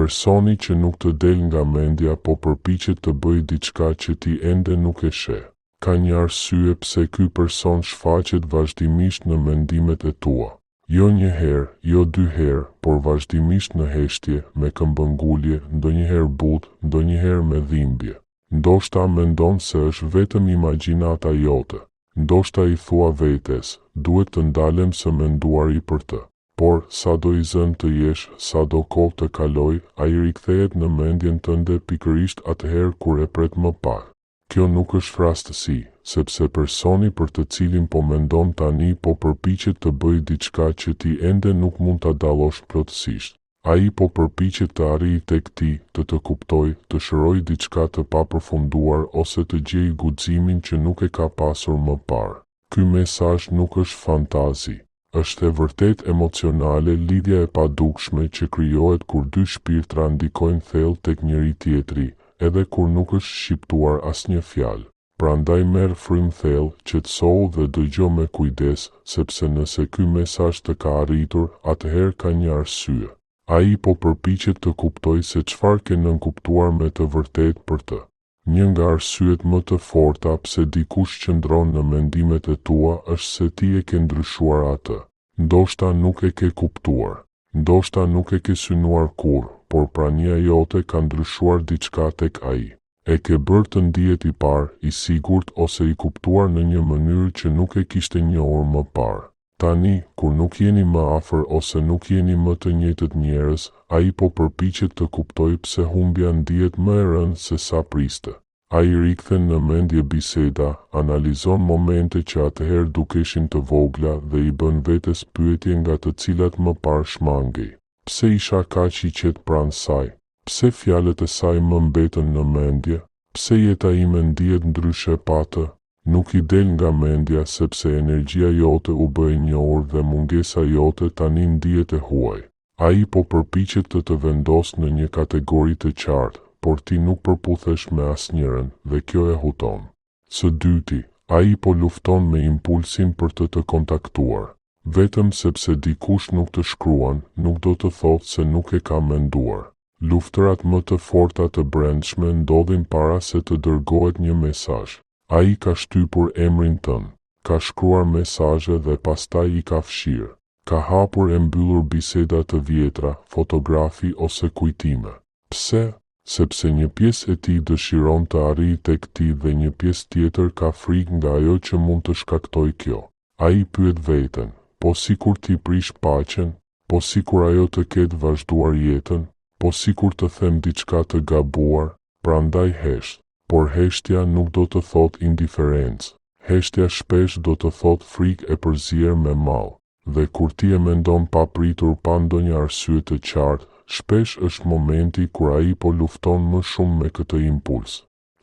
personi që nuk të del nga mendja po përpiqet të bëjë diçka që ti ende nuk e sheh. Ka një arsye pse ky person shfaqet vazhdimisht në mendimet e tua. Jo një herë, jo dy herë, por vazhdimisht në heshtje, me këmbëngulje, ndonjëherë butë, ndonjëherë me dhimbje. Ndoshta mendon se është vetëm imagjinata jote. Ndoshta i thua vetes, duhet të ndalem së menduari për të. Por, sa do i zën të jesh, sa do kohë të kaloj, ai rikthehet në mendjen tënde pikërisht atëherë kur e pret më pak. Kjo nuk është rastësi, sepse personi për të cilin po mendon tani po përpiqet të bëjë diçka që ti ende nuk mund ta dallosh plotësisht. Ai po përpiqet të arrijë tek ti, të kuptojë, të shërojë diçka të papërfunduar ose të gjejë guximin që nuk e ka pasur më parë. Ky mesazh nuk është fantazi. Është e vërtet emocionale, lidhja e padukshme që krijohet kur dy shpirtra ndikojnë thellë tek njëri tjetri, edhe kur nuk është shqiptuar asnjë fjalë. Prandaj merr frym thellë, qetësohu dhe dëgjo me kujdes, sepse nëse ky mesazh të ka arritur, atëherë ka një arsye. Ai po përpiqet të kuptojë se çfarë ke nënkuptuar me të vërtetë për të. Një nga arsyet më të forta pse dikush qëndron në mendimet e tua është se ti e ke ndryshuar atë. Ndoshta nuk e ke kuptuar. Ndoshta nuk e ke synuar kurrë, por prania jote ka ndryshuar diçka tek ai. E ke bërë të ndihet i parë, i sigurt ose i kuptuar në një mënyrë që nuk e kishte njohur më parë. Tani, kur nuk jeni më afër ose nuk jeni më të njëjtët njerëz, ai po përpiqet të kuptojë pse humbja ndihet më e rëndë se sa priste. Ai rikthen në mendje biseda, analizon momente që atëherë dukeshin të vogla dhe i bën vetes pyetje nga të cilat më parë shmangej. Pse isha kaq i qetë pranë saj? Pse fjalët e saj më mbetën në mendje? Pse jeta ime ndihet ndryshe pa të? Nuk i del nga mendja sepse energjia jote u bë e njohur dhe mungesa jote tani ndihet e huaj. Ai po përpiqet të vendosë në një kategori të qartë, por ti nuk përputhesh me asnjërin dhe kjo e huton. Së dyti, ai po lufton me impulsin për të kontaktuar. Vetëm sepse dikush nuk të shkruan, nuk do të thotë se nuk e ka menduar. Luftërat më të forta të brendshme ndodhin para se të dërgohet një mesazh. Ai ka shtypur emrin tënd, ka shkruar mesazhe dhe pastaj i ka fshirë. Ka hapur e mbyllur biseda të vjetra, fotografi ose kujtime. Pse? Sepse një pjesë e tij dëshiron të arrijë tek ti dhe një pjesë tjetër ka frikë nga ajo që mund të shkaktojë kjo. Ai pyet veten, po sikur ti prish paqen, po sikur ajo të ketë vazhduar jetën, po sikur të them diçka të gabuar, prandaj hesht. Por heshtja nuk do të thot indiferencë. Heshtja shpesh do të thot frikë e përzier me mall. Dhe kur ti e mendon pa pritur pa ndonjë arsye të qartë, shpesh është momenti kur ai po lufton më shumë me këtë impuls.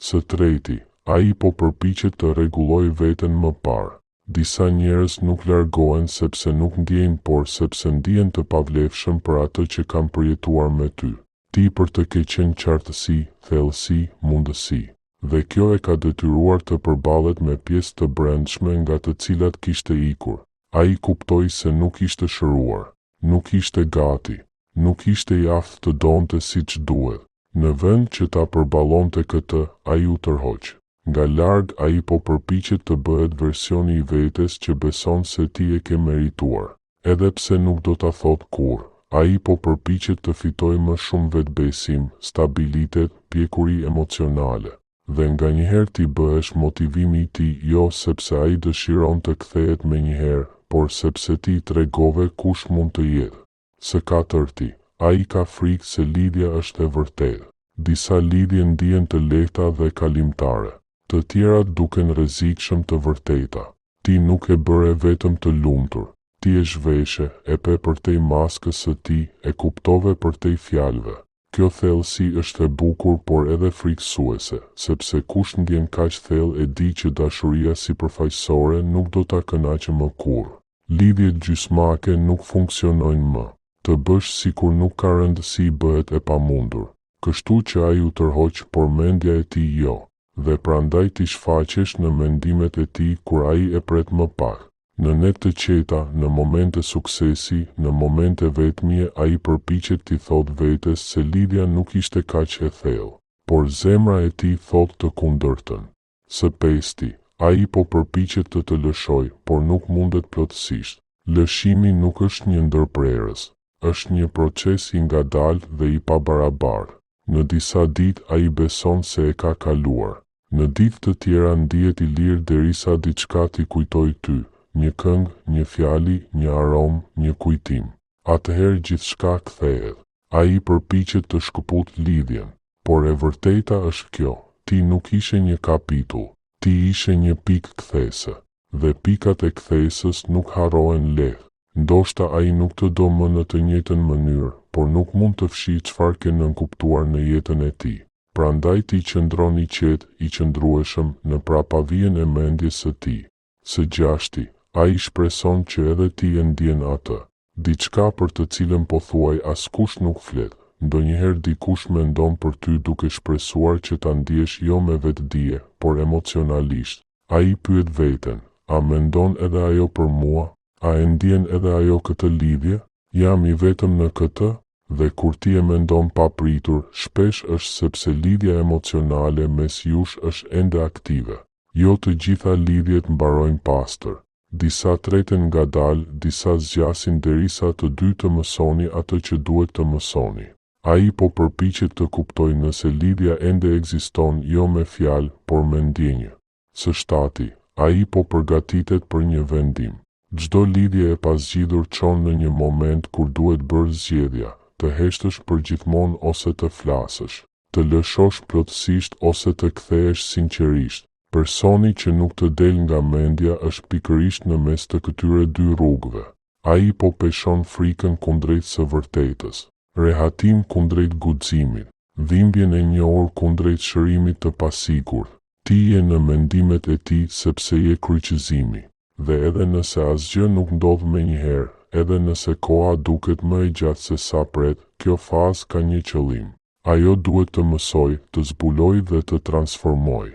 Së treti, ai po përpiqet të rregullojë veten më parë. Disa njerëz nuk largohen sepse nuk ndjejnë, por sepse ndihen të pavlefshëm për atë që kanë përjetuar me ty. Ti për të ke qenë qartësi, thellësi, mundësi. Dhe kjo e ka detyruar të përballet me pjesë të brendshme nga të cilat kishte ikur. Ai kuptoi se nuk ishte shëruar, nuk ishte gati, nuk ishte i aftë të donte siç duhet. Në vend që ta përballonte këtë, ai u tërhoq. Nga larg ai po përpiqet të bëhet versioni i vetes që beson se ti e ke merituar. Edhe pse nuk do ta thot kurrë, ai po përpiqet të fitojë më shumë vetbesim, stabilitet, pjekuri emocionale. Dhe nga njëherë ti bëhesh motivimi i tij, jo sepse ai dëshiron të kthehet me njëherë, por sepse ti tregove kush mund të jetë. Së katërti, ai ka frikë se lidhja është e vërtetë. Disa lidhje ndihen të lehta dhe kalimtare. Të tjerat duken rrezikshëm të vërteta. Ti nuk e bëre vetëm të lumtur. Ti e zhveshe, e pe përtej maskës së ti, e kuptove përtej fjalëve. Kjo thellësi është e bukur por edhe frikësuese, sepse kush ndjen kaq thellë e di që dashuria sipërfaqësore nuk do ta kënaqë më kurrë. Lidhjet gjysmake nuk funksionojnë më. Të bësh sikur nuk ka rëndësi bëhet e pamundur. Kështu që ai u tërhoq, por mendja e tij jo, dhe prandaj ti shfaqesh në mendimet e tij kur ai e pret më pak. Në net të qeta, në momente suksesi, në momente vetmie, ai përpiqet t'i thot vetes se lidhja nuk ishte kaq e thellë, por zemra e tij thot të kundërtën. Së pesti, ai po përpiqet të lëshoj, por nuk mundet plotësisht. Lëshimi nuk është një ndërprerës, është një proces i ngadalë dhe i pabarabartë. Në disa ditë ai beson se e ka kaluar. Në ditë të tjera ndihet i lirë derisa diçka t'i kujtoj ty, një këngë, një fjali, një aromë, një kujtim. Atëherë gjithçka kthehet. Ai përpiqet të shkëput lidhjen, por e vërteta është kjo: ti nuk ishe një kapitull, ti ishe një pikë kthese, dhe pikat e kthesës nuk harrohen lehtë. Ndoshta ai nuk të do më në të njëjtën mënyrë, por nuk mund të fshijë çfarë ke nënkuptuar në jetën e tij. Prandaj ti qëndron i qetë, i qëndrueshëm në prapavijën e mendjes së tij. Së gjashti, ai shpreson që edhe ti e ndjen atë. Diçka për të cilën po thuaj askush nuk flet. Ndonjëherë dikush mendon për ty duke shpresuar që ta ndjesh jo me vetdije, por emocionalisht. Ai pyet veten: a mendon edhe ajo për mua? A e ndjen edhe ajo këtë lidhje? Jam i vetëm në këtë? Dhe kur ti e mendon papritur, shpesh është sepse lidhja emocionale mes jush është ende aktive. Jo të gjitha lidhjet mbarojnë pastër. Disa treten ngadalë, disa zgjasin derisa të dy të mësoni atë që duhet të mësoni. Ai po përpiqet të kuptojë nëse lidhja ende ekziston jo me fjalë, por me ndjenjë. Së shtati, ai po përgatitet për një vendim. Çdo lidhje e pasgjidhur çon në një moment kur duhet bërë zgjedhja, të heshtësh përgjithmonë ose të flasësh, të lëshosh plotësisht ose të kthehesh sinqerisht. Personi që nuk të del nga mendja është pikërisht në mes të këtyre dy rrugëve. Ai po peshon frikën kundrejt së vërtetës, rehatim kundrejt guximit, dhimbjen e një orë kundrejt shërimit të pasigurt. Ti je në mendimet e tij sepse je kryqëzimi. Dhe edhe nëse asgjë nuk ndodh menjëherë, edhe nëse koha duket më e gjatë se sa pret, kjo fazë ka një qëllim. Ajo duhet të mësoj, të zbuloj dhe të transformoj.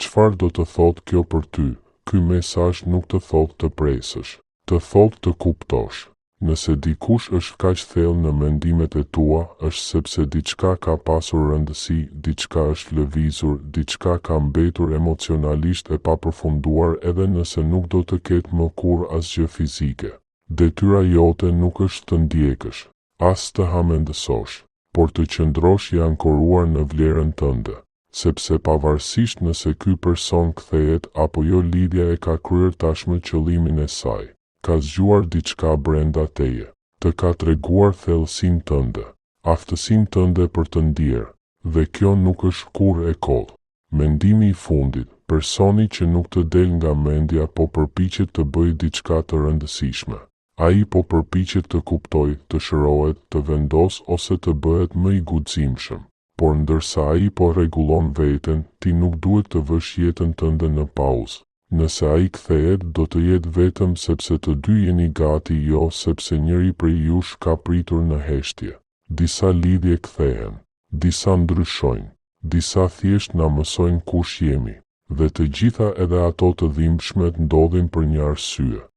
Çfarë do të thotë kjo për ty? Ky mesazh nuk të thotë të presësh, të thotë të kuptosh. Nëse dikush është kaq thellë në mendimet e tua, është sepse diçka ka pasur rëndësi, diçka është lëvizur, diçka ka mbetur emocionalisht e papërfunduar edhe nëse nuk do të ketë më kurrë asgjë fizike. Detyra jote nuk është të ndjekësh, as të hamendësosh, por të qëndrosh i ankoruar në vlerën tënde. Sepse pavarësisht nëse ky person kthehet apo jo, lidhja e ka kryer tashmë qëllimin e saj. Ka zgjuar diçka brenda teje, të ka treguar thellësinë tënde, aftësinë tënde për të ndjerë, dhe kjo nuk është kurrë e kollë. Mendimi i fundit: personi që nuk të del nga mendja po përpiqet të bëjë diçka të rëndësishme. Ai po përpiqet të kuptojë, të shërohet, të vendos ose të bëhet më i guximshëm. Por ndërsa ai po rregullon veten, ti nuk duhet të vësh jetën tënde në pauzë. Nëse ai kthehet, do të jetë vetëm sepse të dy jeni gati, jo sepse njëri prej jush ka pritur në heshtje. Disa lidhje kthehen, disa ndryshojnë, disa thjesht na mësojnë kush jemi, dhe të gjitha edhe ato të dhimbshmet ndodhin për një arsye.